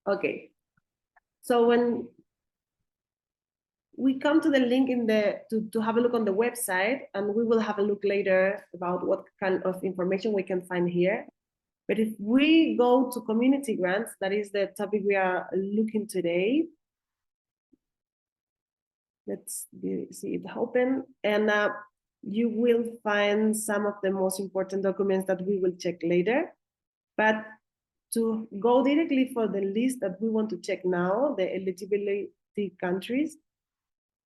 Okay. So when we come to the link in to have a look on the website, and we will have a look later about what kind of information we can find here. But if we go to community grants, that is the topic we are looking today. Let's see it open, and you will find some of the most important documents that we will check later. But to go directly for the list that we want to check now, the eligibility countries,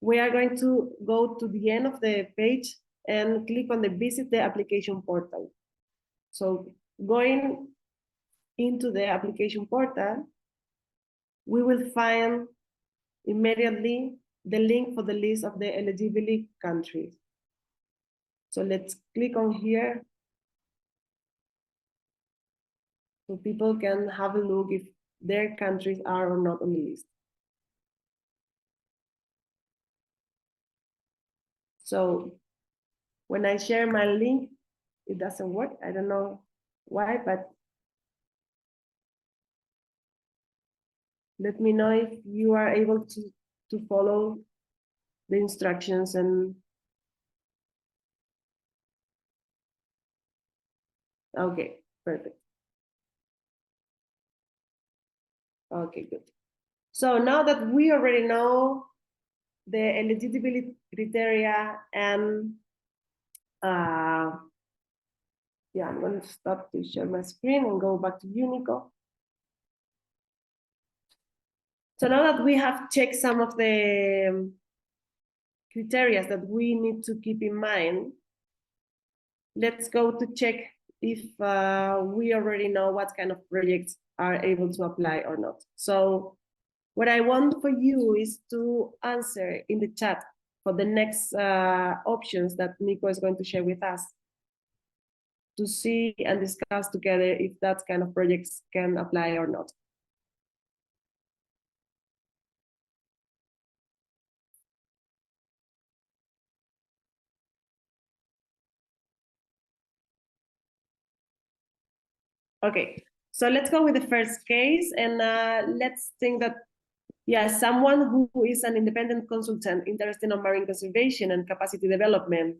we are going to go to the end of the page and click on the visit the application portal. So going into the application portal, we will find immediately the link for the list of the eligibility countries. So let's click on here so people can have a look if their countries are or not on the list. So when I share my link, it doesn't work. I don't know why, but let me know if you are able to follow the instructions. And okay, perfect. Okay, good. So now that we already know the eligibility criteria and yeah, I'm going to stop to share my screen and go back to you, Nico. So now that we have checked some of the criteria that we need to keep in mind, let's go to check if we already know what kind of projects are able to apply or not. So what I want for you is to answer in the chat for the next options that Nico is going to share with us, to see and discuss together if that kind of projects can apply or not. Okay, so let's go with the first case, and let's think that, yeah, someone who is an independent consultant interested in marine conservation and capacity development,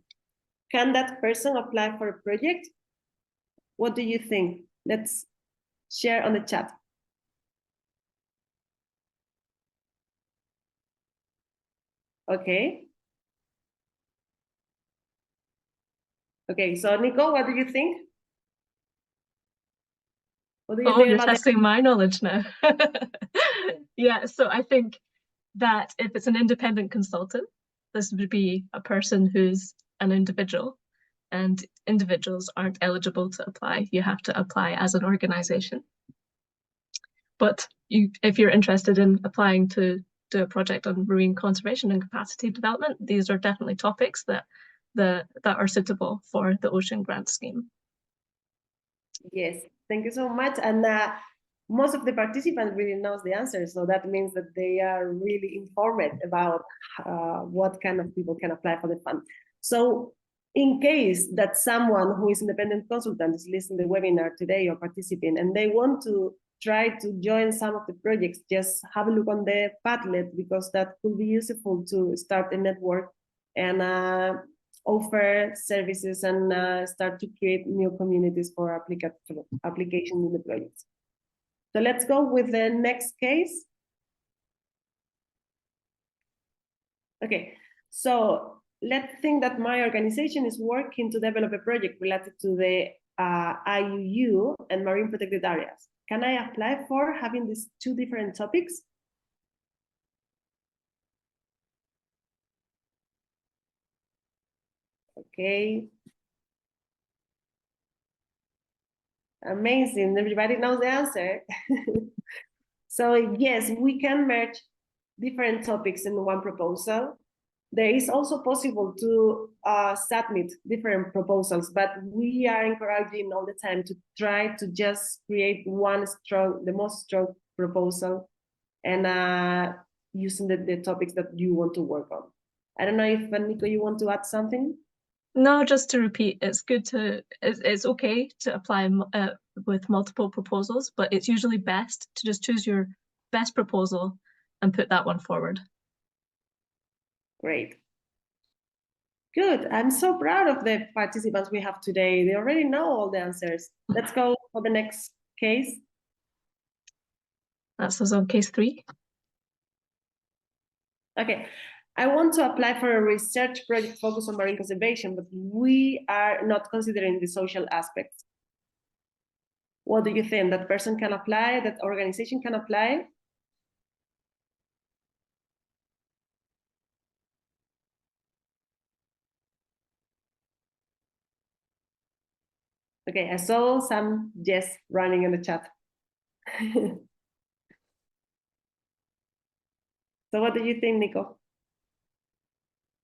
can that person apply for a project? What do you think? Let's share on the chat. Okay. Okay, so Nico, what do you think? What do you think you're about testing my knowledge now. Yeah, so I think that if it's an independent consultant, this would be a person who's an individual, and individuals aren't eligible to apply. You have to apply as an organization. But if you're interested in applying to do a project on marine conservation and capacity development, these are definitely topics that are suitable for the Ocean Grant Scheme. Yes, thank you so much. And most of the participants really knows the answer, so that means that they are really informed about what kind of people can apply for the fund. So in case that someone who is independent consultant is listening to the webinar today or participating, and they want to try to join some of the projects, just have a look on the Padlet, because that could be useful to start a network and offer services and start to create new communities for application in the projects. So let's go with the next case. Okay, so let's think that my organization is working to develop a project related to the IUU and marine protected areas. Can I apply for having these two different topics? Okay. Amazing, everybody knows the answer. So yes, we can merge different topics in one proposal. There is also possible to submit different proposals, but we are encouraging all the time to try to just create the most strong proposal, and using the topics that you want to work on. I don't know if Nico, you want to add something? No, just to repeat, it's okay to apply with multiple proposals, but it's usually best to just choose your best proposal and put that one forward. Great. Good. I'm so proud of the participants we have today. They already know all the answers. Let's go for the next case. That's us on case 3. Okay. I want to apply for a research project focused on marine conservation, but we are not considering the social aspects. What do you think? That person can apply? That organization can apply? Okay, I saw some yes running in the chat. So what do you think, Nico?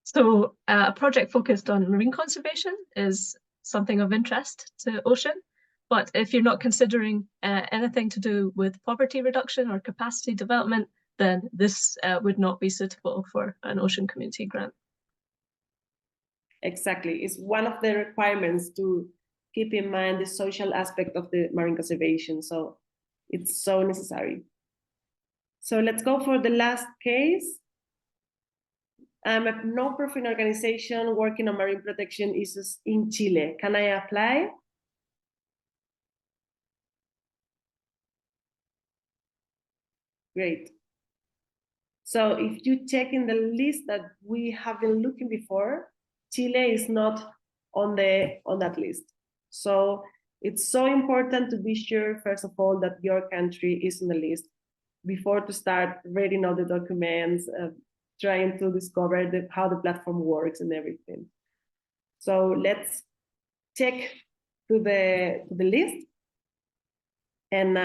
So a project focused on marine conservation is something of interest to Ocean. But if you're not considering anything to do with poverty reduction or capacity development, then this would not be suitable for an Ocean Community Grant. Exactly. It's one of the requirements to keep in mind the social aspect of the marine conservation. So it's so necessary. So let's go for the last case. I'm a non-profit organization working on marine protection issues in Chile. Can I apply? Great. So if you check in the list that we have been looking before, Chile is not on that list. So it's so important to be sure, first of all, that your country is on the list before to start reading all the documents, trying to discover how the platform works and everything. So let's check to the list. And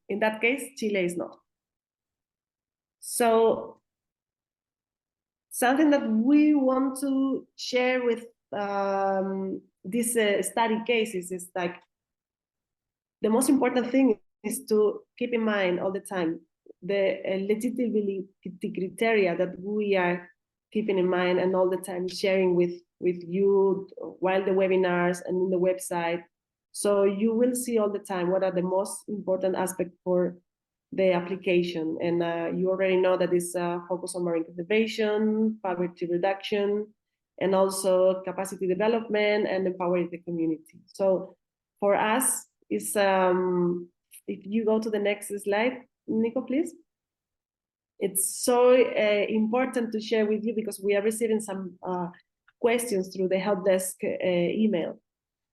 in that case, Chile is not. So something that we want to share with these study cases is like the most important thing is to keep in mind all the time the legitimacy criteria that we are keeping in mind and all the time sharing with you while the webinars and in the website. So you will see all the time what are the most important aspects for the application. And you already know that it's focus on marine conservation, poverty reduction, and also capacity development and empowering the community. So for us, it's if you go to the next slide, Nico, please. It's so important to share with you because we are receiving some questions through the help desk email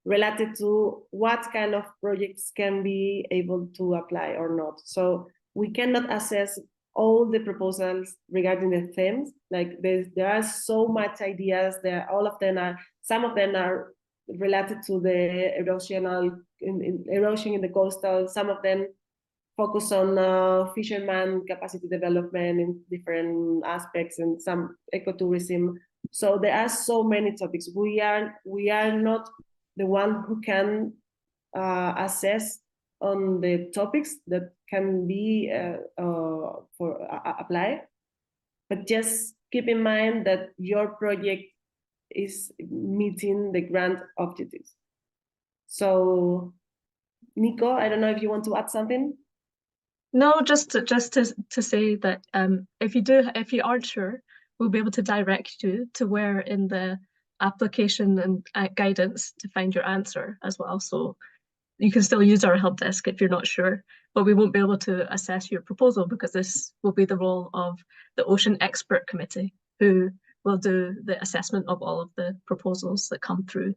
related to what kind of projects can be able to apply or not. So we cannot assess all the proposals regarding the themes. Like there are so much ideas there. All of them are, some of them are related to the erosion in the coastal. Some of them focus on fisherman capacity development in different aspects and some ecotourism. So there are so many topics. We are not the one who can assess on the topics that can be apply, but just keep in mind that your project is meeting the grant objectives. So, Nico, I don't know if you want to add something. No, just to say that if you aren't sure, we'll be able to direct you to where in the application and guidance to find your answer as well. So you can still use our help desk if you're not sure, but we won't be able to assess your proposal because this will be the role of the Ocean Expert Committee, who will do the assessment of all of the proposals that come through